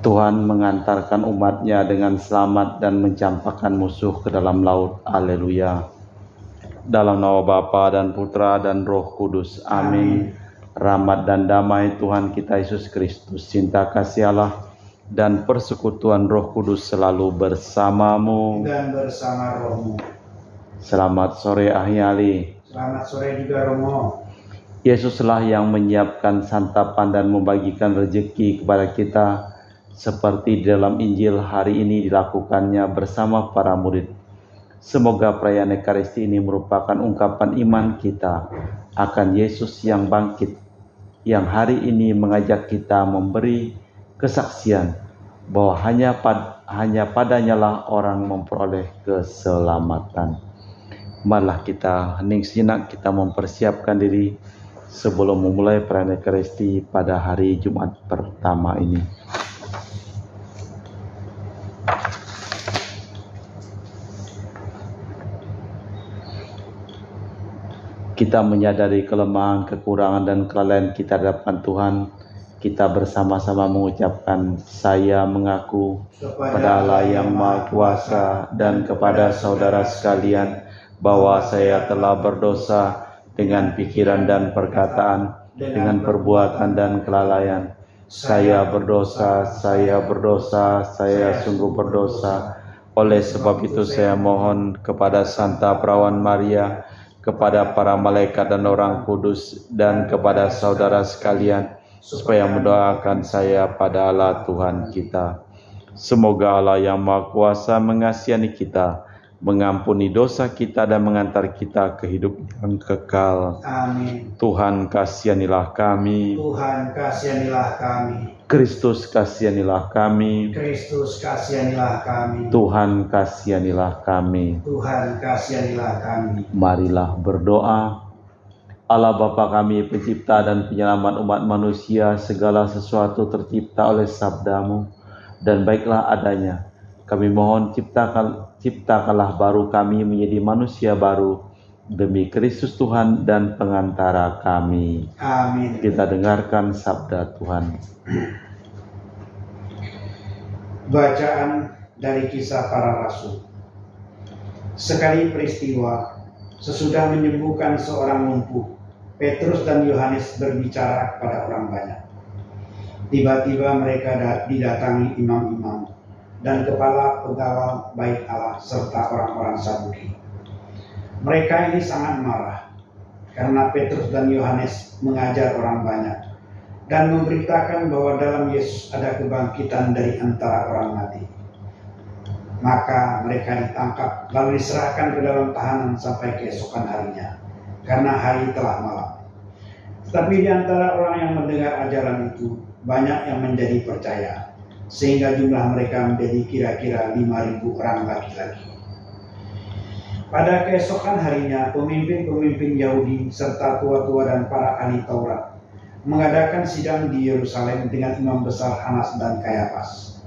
Tuhan mengantarkan umatnya dengan selamat dan mencampakkan musuh ke dalam laut. Haleluya. Dalam nama Bapa dan Putra dan Roh Kudus. Amin. Rahmat dan damai Tuhan kita Yesus Kristus, cinta kasih Allah, dan persekutuan Roh Kudus selalu bersamamu dan bersama rohmu. Selamat sore Ahyali. Selamat sore juga Romo. Yesuslah yang menyiapkan santapan dan membagikan rezeki kepada kita, seperti di dalam Injil hari ini dilakukannya bersama para murid. Semoga perayaan Ekaristi ini merupakan ungkapan iman kita akan Yesus yang bangkit, yang hari ini mengajak kita memberi kesaksian bahwa hanya padanya lah orang memperoleh keselamatan. Marilah kita hening sejenak, kita mempersiapkan diri sebelum memulai perayaan Ekaristi pada hari Jumat pertama ini. Kita menyadari kelemahan, kekurangan, dan kelalaian kita di hadapan Tuhan. Kita bersama-sama mengucapkan, saya mengaku kepada Allah yang Maha Kuasa dan kepada saudara sekalian bahwa saya telah berdosa dengan pikiran dan perkataan, dengan perbuatan dan kelalaian. Saya berdosa, saya sungguh berdosa. Oleh sebab itu saya mohon kepada Santa Perawan Maria, kepada para malaikat dan orang kudus, dan kepada saudara sekalian, supaya mendoakan saya pada Allah Tuhan kita. Semoga Allah yang Maha Kuasa mengasihani kita, mengampuni dosa kita, dan mengantar kita ke hidup yang kekal. Amin. Tuhan kasihanilah kami. Tuhan kasihanilah kami. Kristus kasihanilah kami. Kristus kasihanilah kami. Tuhan kasihanilah kami. Tuhan kasihanilah kami. Marilah berdoa. Allah Bapa kami, pencipta dan penyelamat umat manusia, segala sesuatu tercipta oleh sabda-Mu, dan baiklah adanya. Kami mohon ciptakanlah baru kami menjadi manusia baru, demi Kristus Tuhan dan pengantara kami. Amin. Kita dengarkan sabda Tuhan. Bacaan dari Kisah Para Rasul. Sekali peristiwa, sesudah menyembuhkan seorang lumpuh, Petrus dan Yohanes berbicara kepada orang banyak. Tiba-tiba mereka didatangi imam-imam dan kepala pegawai bait Allah serta orang-orang Saduki. Mereka ini sangat marah karena Petrus dan Yohanes mengajar orang banyak dan memberitakan bahwa dalam Yesus ada kebangkitan dari antara orang mati. Maka mereka ditangkap lalu diserahkan ke dalam tahanan sampai keesokan harinya, karena hari telah malam. Tetapi di antara orang yang mendengar ajaran itu, banyak yang menjadi percaya, sehingga jumlah mereka menjadi kira-kira 5.000 orang laki-laki. Pada keesokan harinya, pemimpin-pemimpin Yahudi serta tua-tua dan para ahli Taurat mengadakan sidang di Yerusalem dengan imam besar Hanas dan Kayafas,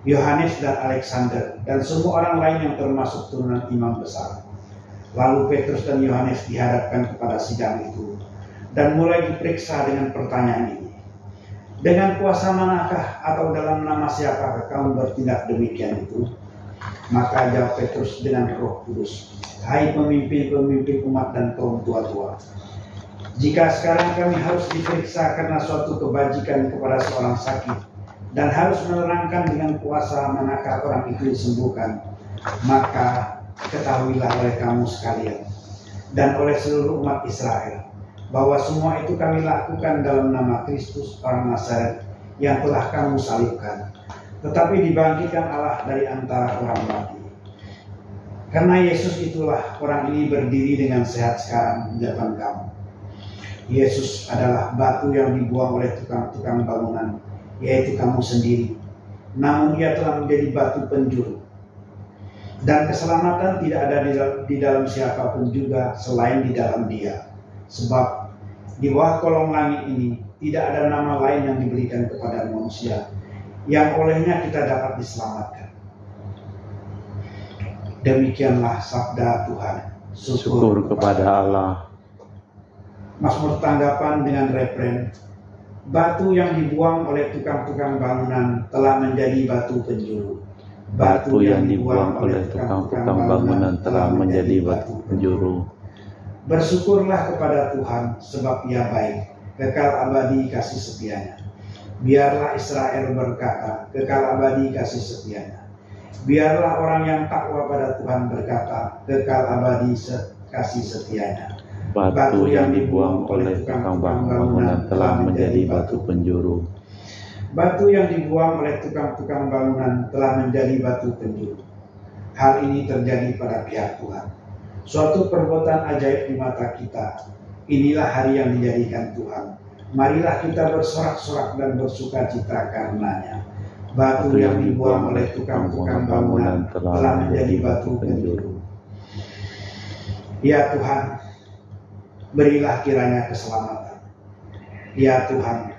Yohanes dan Alexander, dan semua orang lain yang termasuk turunan imam besar. Lalu Petrus dan Yohanes dihadapkan kepada sidang itu dan mulai diperiksa dengan pertanyaan ini. Dengan kuasa manakah atau dalam nama siapakah kamu bertindak demikian itu? Maka jawab Petrus dengan Roh Kudus, hai pemimpin-pemimpin umat dan kaum tua-tua, jika sekarang kami harus diperiksa karena suatu kebajikan kepada seorang sakit, dan harus menerangkan dengan kuasa manakah orang itu disembuhkan, maka ketahuilah oleh kamu sekalian dan oleh seluruh umat Israel bahwa semua itu kami lakukan dalam nama Kristus orang Nazaret yang telah kamu salibkan, tetapi dibangkitkan Allah dari antara orang mati. Karena Yesus itulah orang ini berdiri dengan sehat sekarang di depan kamu. Yesus adalah batu yang dibuang oleh tukang-tukang bangunan, yaitu kamu sendiri. Namun ia telah menjadi batu penjuru. Dan keselamatan tidak ada di dalam siapapun juga selain di dalam Dia. Sebab di bawah kolong langit ini tidak ada nama lain yang diberikan kepada manusia yang olehnya kita dapat diselamatkan. Demikianlah sabda Tuhan. Syukur kepada Allah. Mazmur tanggapan dengan refren, Batu yang dibuang oleh tukang-tukang bangunan telah menjadi batu penjuru. Batu yang dibuang oleh tukang-tukang bangunan telah menjadi batu penjuru. Bersyukurlah kepada Tuhan, sebab Ia baik, kekal abadi kasih setianya. Biarlah Israel berkata, kekal abadi kasih setianya. Biarlah orang yang takwa pada Tuhan berkata, kekal abadi kasih setianya. Batu yang dibuang oleh tukang bangunan telah menjadi batu penjuru. Batu yang dibuang oleh tukang-tukang bangunan telah menjadi batu penjuru. Hal ini terjadi pada pihak Tuhan. Suatu perbuatan ajaib di mata kita. Inilah hari yang dijadikan Tuhan. Marilah kita bersorak-sorak dan bersuka cita karenanya. Batu yang dibuang oleh tukang-tukang bangunan telah menjadi batu penjuru. Ya Tuhan, berilah kiranya keselamatan. Ya Tuhan,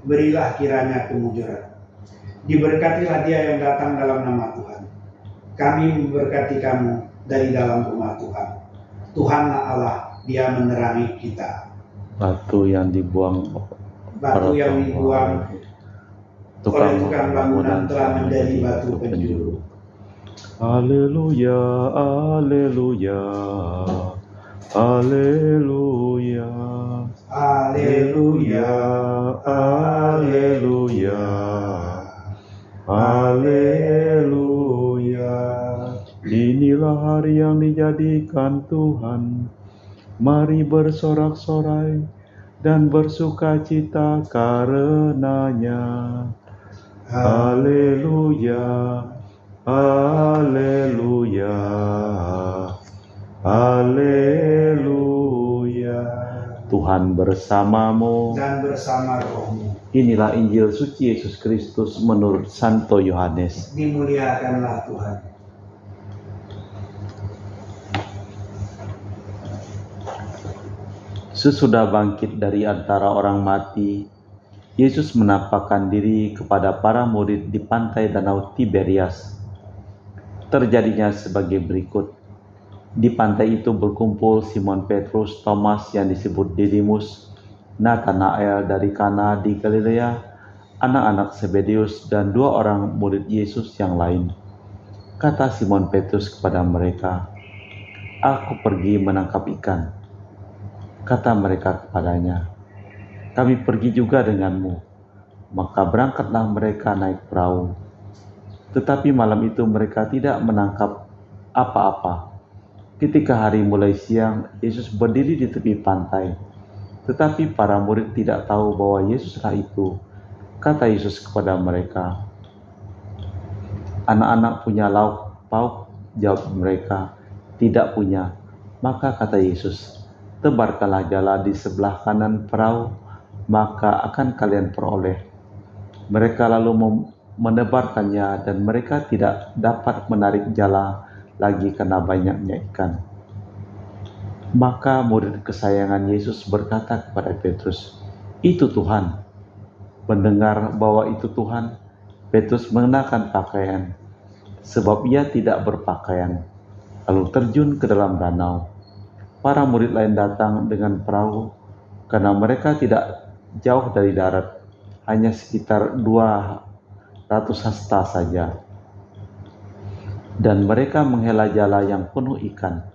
berilah kiranya kemujuran. Diberkatilah dia yang datang dalam nama Tuhan. Kami memberkati kamu dari dalam rumah Tuhan. Tuhanlah Allah, Dia menerangi kita. Batu yang dibuang oleh tukang bangunan telah menjadi batu penjuru. Haleluya, haleluya, haleluya, Haleluya, haleluya, haleluya. Inilah hari yang dijadikan Tuhan. Mari bersorak-sorai dan bersuka cita karenanya. Haleluya, haleluya, haleluya. Tuhan bersamamu dan bersama rohmu. Inilah Injil suci Yesus Kristus menurut Santo Yohanes. Dimuliakanlah Tuhan. Sesudah bangkit dari antara orang mati, Yesus menampakkan diri kepada para murid di pantai Danau Tiberias. Terjadinya sebagai berikut. Di pantai itu berkumpul Simon Petrus, Thomas yang disebut Didimus, Nathanael dari Kana di Galilea, anak-anak Zebedeus, dan 2 orang murid Yesus yang lain. Kata Simon Petrus kepada mereka, "Aku pergi menangkap ikan." Kata mereka kepadanya, "Kami pergi juga denganmu." Maka berangkatlah mereka naik perahu. Tetapi malam itu mereka tidak menangkap apa-apa. Ketika hari mulai siang, Yesus berdiri di tepi pantai. Tetapi para murid tidak tahu bahwa Yesuslah itu. Kata Yesus kepada mereka, "Anak-anak punya lauk pauk?" Jawab mereka, "Tidak punya." Maka kata Yesus, "Tebarkanlah jala di sebelah kanan perahu, maka akan kalian peroleh." Mereka lalu menebarkannya dan mereka tidak dapat menarik jala lagi karena banyaknya ikan. Maka murid kesayangan Yesus berkata kepada Petrus, "Itu Tuhan." Mendengar bahwa itu Tuhan, Petrus mengenakan pakaian, sebab ia tidak berpakaian, lalu terjun ke dalam danau. Para murid lain datang dengan perahu, karena mereka tidak jauh dari darat, hanya sekitar 200 hasta saja. Dan mereka menghela jala yang penuh ikan.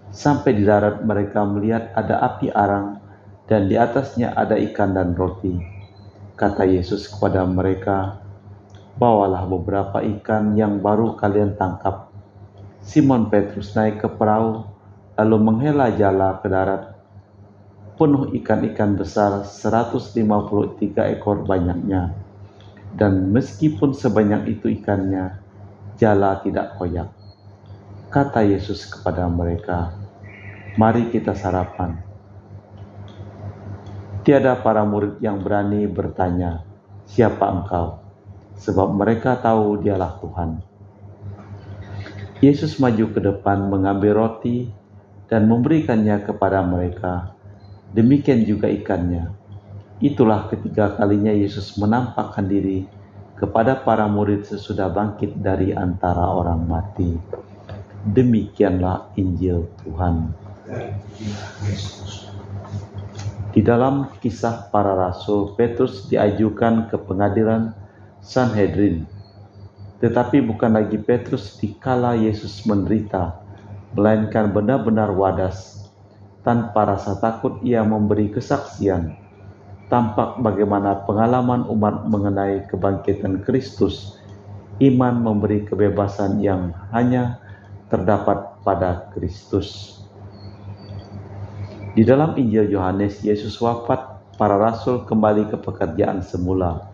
Sampai di darat mereka melihat ada api arang, dan di atasnya ada ikan dan roti. Kata Yesus kepada mereka, "Bawalah beberapa ikan yang baru kalian tangkap." Simon Petrus naik ke perahu, lalu menghela jala ke darat, penuh ikan-ikan besar 153 ekor banyaknya. Dan meskipun sebanyak itu ikannya, jala tidak koyak. Kata Yesus kepada mereka, "Mari kita sarapan." Tiada para murid yang berani bertanya, "Siapa engkau?" Sebab mereka tahu dialah Tuhan. Yesus maju ke depan mengambil roti dan memberikannya kepada mereka. Demikian juga ikannya. Itulah ketiga kalinya Yesus menampakkan diri kepada para murid sesudah bangkit dari antara orang mati. Demikianlah Injil Tuhan. Di dalam Kisah Para Rasul, Petrus diajukan ke pengadilan Sanhedrin. Tetapi bukan lagi Petrus dikala Yesus menderita, melainkan benar-benar wadas. Tanpa rasa takut ia memberi kesaksian. Tampak bagaimana pengalaman umat mengenai kebangkitan Kristus. Iman memberi kebebasan yang hanya terdapat pada Kristus. Di dalam Injil Yohanes, Yesus wafat, para rasul kembali ke pekerjaan semula.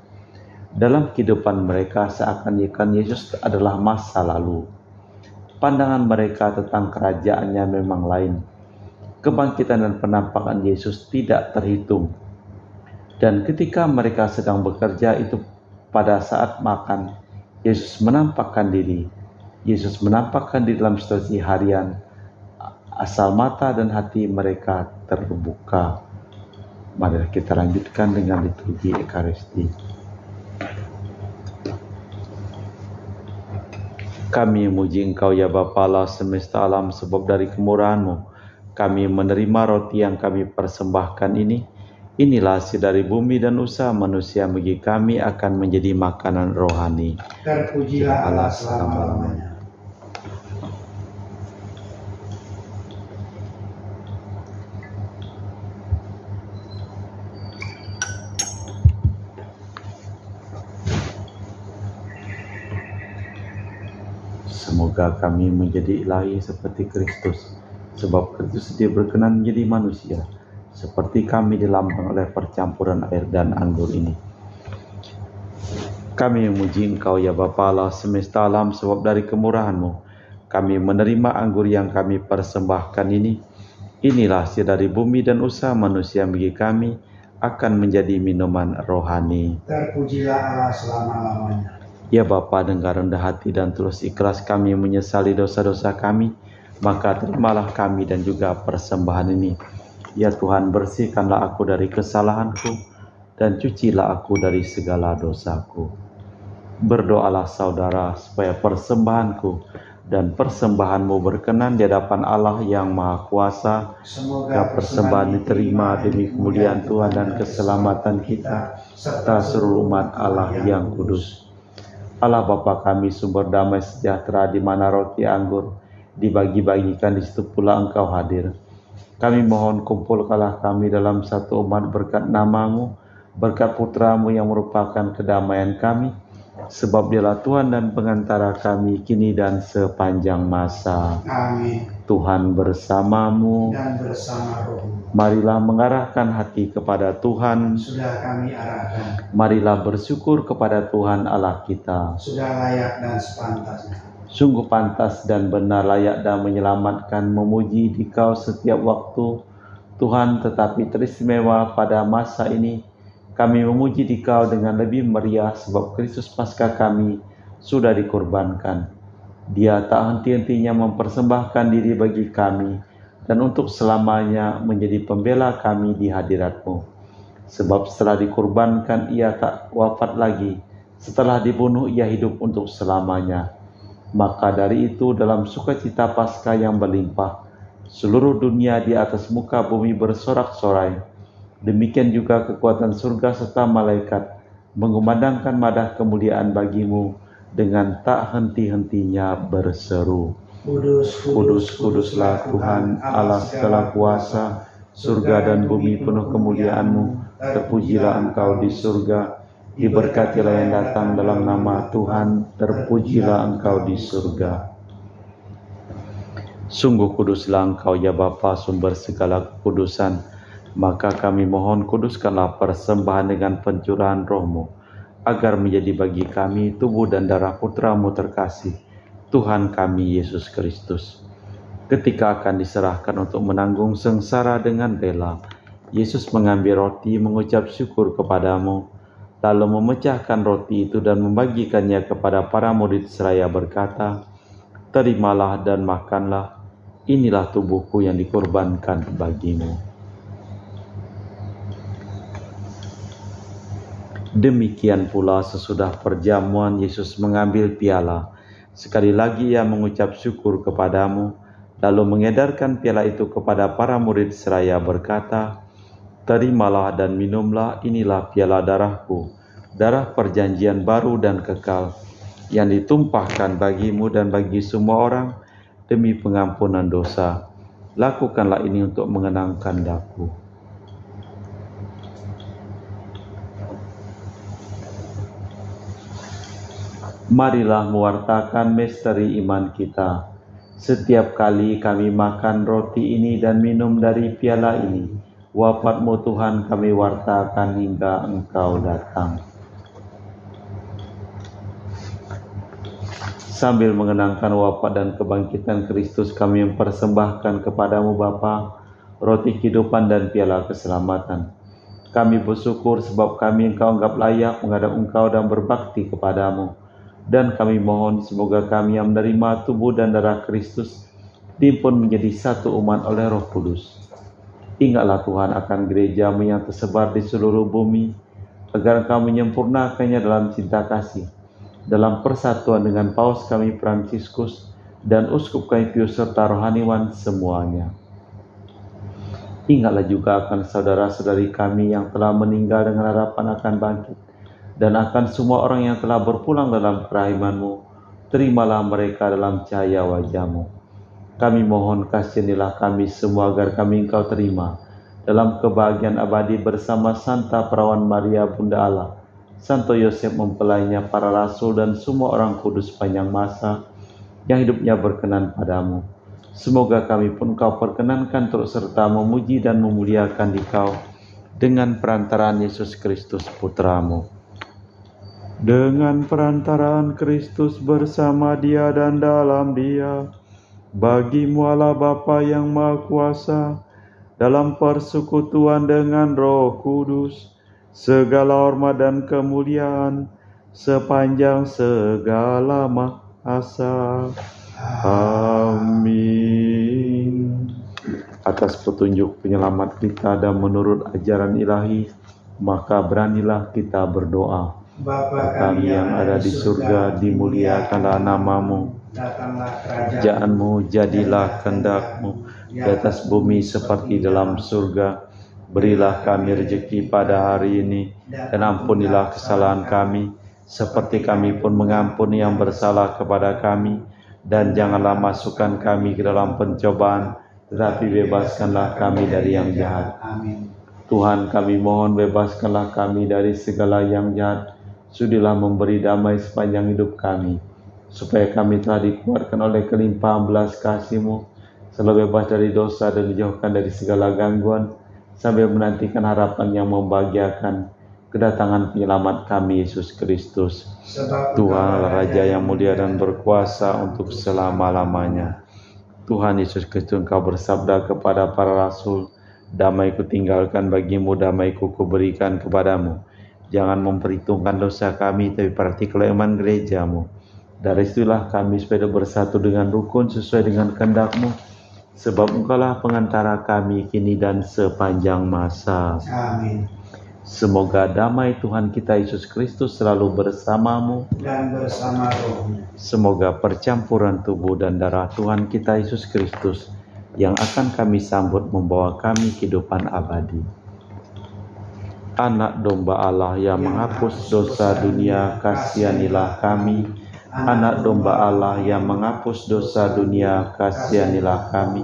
Dalam kehidupan mereka seakan-akan Yesus adalah masa lalu. Pandangan mereka tentang kerajaannya memang lain. Kebangkitan dan penampakan Yesus tidak terhitung. Dan ketika mereka sedang bekerja itu pada saat makan, Yesus menampakkan diri. Yesus menampakkan di dalam situasi harian, asal mata dan hati mereka terbuka. Mari kita lanjutkan dengan liturgi Ekaristi. Kami memuji Engkau ya Bapa Allah semesta alam, sebab dari kemurahan-Mu kami menerima roti yang kami persembahkan ini. Inilah hasil dari bumi dan usaha manusia bagi kami akan menjadi makanan rohani. Terpujilah Allah selama-lamanya. Semoga kami menjadi ilahi seperti Kristus, sebab Kristus dia berkenan menjadi manusia, seperti kami dilambang oleh percampuran air dan anggur ini. Kami memuji Engkau ya Bapa Allah semesta alam, sebab dari kemurahan-Mu kami menerima anggur yang kami persembahkan ini. Inilah hasil dari bumi dan usaha manusia bagi kami akan menjadi minuman rohani. Terpujilah Allah selama-lamanya. Ya Bapa, dengan rendah hati dan tulus ikhlas kami menyesali dosa-dosa kami, maka terimalah kami dan juga persembahan ini. Ya Tuhan, bersihkanlah aku dari kesalahanku dan cucilah aku dari segala dosaku. Berdoalah saudara supaya persembahanku dan persembahanmu berkenan di hadapan Allah yang Maha Kuasa. Semoga persembahan diterima demi kemuliaan Tuhan dan keselamatan kita serta seluruh umat Allah yang kudus. Allah Bapa kami, sumber damai sejahtera, di mana roti anggur dibagi-bagikan, di situ pula Engkau hadir. Kami mohon kumpulkanlah kami dalam satu umat berkat nama-Mu, berkat Putra-Mu yang merupakan kedamaian kami, sebab Dialah Tuhan dan pengantara kami kini dan sepanjang masa. Amin. Tuhan bersamamu Dan bersama rohmu. Marilah mengarahkan hati kepada Tuhan. Sudah kami arahkan. Marilah bersyukur kepada Tuhan Allah kita. Sudah layak dan sepantasnya. Sungguh pantas dan benar, layak dan menyelamatkan, memuji Dikau setiap waktu, Tuhan. Tetapi teristimewa pada masa ini, kami memuji Dikau dengan lebih meriah, sebab Kristus Paskah kami sudah dikorbankan. Dia tak henti-hentinya mempersembahkan diri bagi kami, dan untuk selamanya menjadi pembela kami di hadirat-Mu. Sebab setelah dikorbankan, ia tak wafat lagi. Setelah dibunuh, ia hidup untuk selamanya. Maka dari itu, dalam sukacita Paskah yang berlimpah, seluruh dunia di atas muka bumi bersorak-sorai. Demikian juga kekuatan surga serta malaikat mengumandangkan madah kemuliaan bagi-Mu dengan tak henti-hentinya berseru. Kudus, Kudus, kuduslah Tuhan Allah segala kuasa, surga dan bumi penuh kemuliaan-Mu. Terpujilah Engkau di surga, diberkatilah yang datang dalam nama Tuhan, terpujilah Engkau di surga. Sungguh kuduslah Engkau ya Bapa, sumber segala kekudusan. Maka kami mohon, kuduskanlah persembahan dengan pencurahan Roh-Mu, agar menjadi bagi kami tubuh dan darah Putra-Mu terkasih, Tuhan kami Yesus Kristus. Ketika akan diserahkan untuk menanggung sengsara dengan rela, Yesus mengambil roti, mengucap syukur kepada-Mu, lalu memecahkan roti itu dan membagikannya kepada para murid seraya berkata, "Terimalah dan makanlah, inilah tubuhku yang dikorbankan bagimu." Demikian pula sesudah perjamuan, Yesus mengambil piala. Sekali lagi ia mengucap syukur kepada-Mu, lalu mengedarkan piala itu kepada para murid seraya berkata, Terimalah dan minumlah, inilah piala darahku, darah perjanjian baru dan kekal, yang ditumpahkan bagimu dan bagi semua orang demi pengampunan dosa. Lakukanlah ini untuk mengenangkan daku. Marilah mewartakan misteri iman kita. Setiap kali kami makan roti ini dan minum dari piala ini, wafat-Mu Tuhan kami wartakan hingga Engkau datang. Sambil mengenangkan wafat dan kebangkitan Kristus, kami mempersembahkan kepadamu Bapa, roti kehidupan dan piala keselamatan. Kami bersyukur sebab kami Engkau anggap layak menghadap Engkau dan berbakti kepadamu. Dan kami mohon semoga kami yang menerima tubuh dan darah Kristus dihimpun menjadi satu umat oleh Roh Kudus. Ingatlah Tuhan akan gereja-Mu yang tersebar di seluruh bumi, agar Engkau menyempurnakannya dalam cinta kasih, dalam persatuan dengan Paus kami Fransiskus dan Uskup kami Pius serta rohaniwan semuanya. Ingatlah juga akan saudara-saudari kami yang telah meninggal dengan harapan akan bangkit, dan akan semua orang yang telah berpulang dalam kerahiman-Mu. Terimalah mereka dalam cahaya wajah-Mu. Kami mohon kasihanilah kami semua agar kami Engkau terima dalam kebahagiaan abadi bersama Santa Perawan Maria Bunda Allah, Santo Yosef mempelainya, para rasul dan semua orang kudus sepanjang masa yang hidupnya berkenan padamu. Semoga kami pun Kau perkenankan turut serta memuji dan memuliakan Dikau dengan perantaraan Yesus Kristus Putra-Mu. Dengan perantaraan Kristus bersama Dia dan dalam Dia, bagi-Mu Allah Bapa yang Maha Kuasa, dalam persekutuan dengan Roh Kudus, segala hormat dan kemuliaan sepanjang segala masa. Amin. Atas petunjuk penyelamat kita dan menurut ajaran ilahi, maka beranilah kita berdoa. Bapa kami yang ada di surga, dimuliakanlah nama-Mu. Datanglah kerajaan-Mu, jadilah kehendak-Mu di atas bumi seperti dalam surga. Berilah kami rezeki pada hari ini, dan ampunilah kesalahan kami, seperti kami pun mengampuni yang bersalah kepada kami. Dan janganlah masukkan kami ke dalam pencobaan, tetapi bebaskanlah kami dari yang jahat. Amin. Tuhan, kami mohon bebaskanlah kami dari segala yang jahat. Sudilah memberi damai sepanjang hidup kami, supaya kami telah dikuatkan oleh kelimpahan belas kasih-Mu, selalu bebas dari dosa dan dijauhkan dari segala gangguan, sambil menantikan harapan yang membahagiakan kedatangan penyelamat kami, Yesus Kristus. Tuhan Raja yang mulia dan berkuasa untuk selama-lamanya. Tuhan Yesus Kristus, Engkau bersabda kepada para rasul, damai-Ku tinggalkan bagimu, damai-Ku kuberikan kepadamu. Jangan memperhitungkan dosa kami, tapi perhatikanlah iman gereja-Mu. Dari situlah kami supaya bersatu dengan rukun sesuai dengan kehendak-Mu, sebab Engkaulah pengantara kami kini dan sepanjang masa. Amin. Semoga damai Tuhan kita Yesus Kristus selalu bersama-Mu Dan bersama roh-Mu. Semoga percampuran tubuh dan darah Tuhan kita Yesus Kristus yang akan kami sambut membawa kami kehidupan abadi. Anak domba Allah yang menghapus dosa dunia, kasihanilah kami. Anak domba Allah yang menghapus dosa dunia, kasihanilah kami.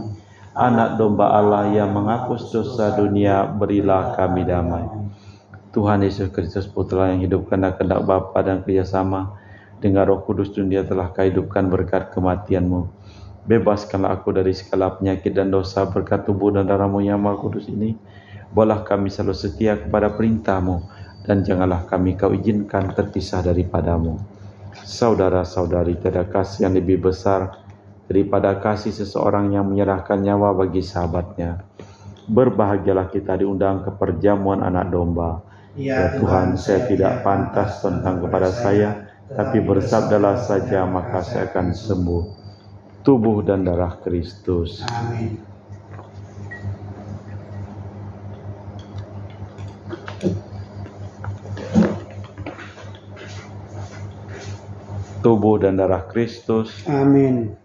Anak domba Allah yang menghapus dosa dunia, berilah kami damai. Tuhan Yesus Kristus Putra yang hidupkan kehendak Bapa dan kerjasama dengan Roh Kudus, dunia telah Kau hidupkan berkat kematian-Mu. Bebaskanlah aku dari segala penyakit dan dosa berkat tubuh dan darah-Mu yang Maha Kudus ini. Bawalah kami selalu setia kepada perintah-Mu, dan janganlah kami Kau izinkan terpisah daripada-Mu. Saudara-saudari, tiada kasih yang lebih besar daripada kasih seseorang yang menyerahkan nyawa bagi sahabatnya. Berbahagialah kita diundang ke perjamuan anak domba. Ya Tuhan, saya tidak pantas tentang kepada saya, tapi bersabdalah saja maka saya akan sembuh. Tubuh dan darah Kristus. Amin. Tubuh dan darah Kristus. Amin.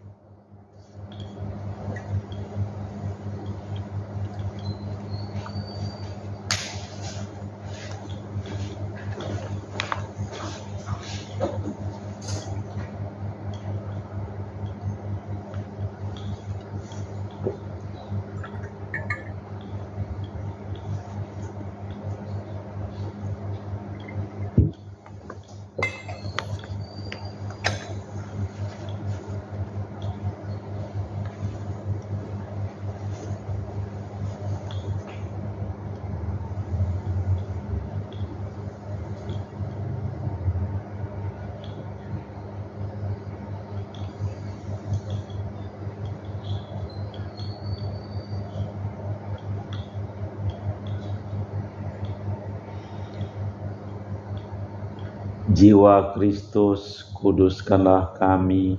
Jiwa Kristus, kuduskanlah kami.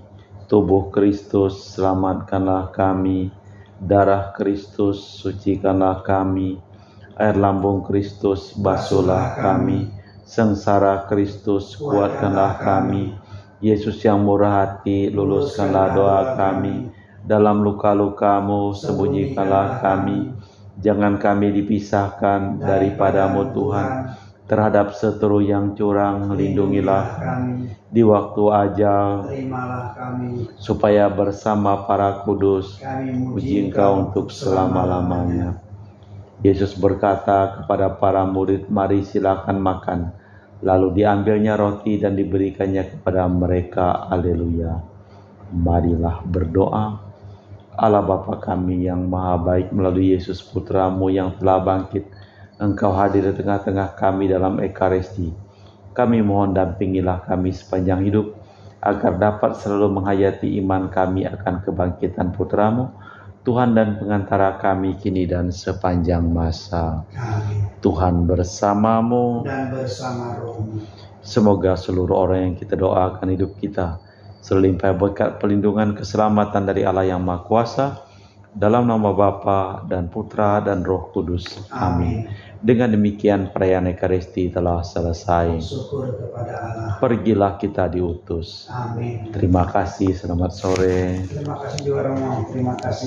Tubuh Kristus, selamatkanlah kami. Darah Kristus, sucikanlah kami. Air lambung Kristus, basuhlah kami. Sengsara Kristus, kuatkanlah kami. Yesus yang murah hati, luluskanlah doa kami. Dalam luka-lukamu, sembunyikanlah kami. Jangan kami dipisahkan daripadamu Tuhan. Terhadap seteru yang curang, lindungilah kami. Di waktu ajal, terimalah kami. Supaya bersama para kudus, kami muji Engkau untuk selama-lamanya. Yesus berkata kepada para murid, mari silakan makan. Lalu diambilnya roti dan diberikannya kepada mereka. Haleluya. Marilah berdoa. Allah Bapa kami yang maha baik, melalui Yesus Putramu yang telah bangkit, Engkau hadir di tengah-tengah kami dalam Ekaristi. Kami mohon dampingilah kami sepanjang hidup, agar dapat selalu menghayati iman kami akan kebangkitan Putramu, Tuhan dan pengantara kami kini dan sepanjang masa. Amin. Tuhan bersamamu Dan bersama rohmu. Semoga seluruh orang yang kita doakan hidup kita selalu limpah berkat perlindungan keselamatan dari Allah yang Maha Kuasa, dalam nama Bapa dan Putra dan Roh Kudus. Amin. Dengan demikian perayaan Ekaristi telah selesai. Syukur kepada Allah. Pergilah kita diutus. Amin. Terima kasih, selamat sore. Terima kasih juga Romo. Terima kasih.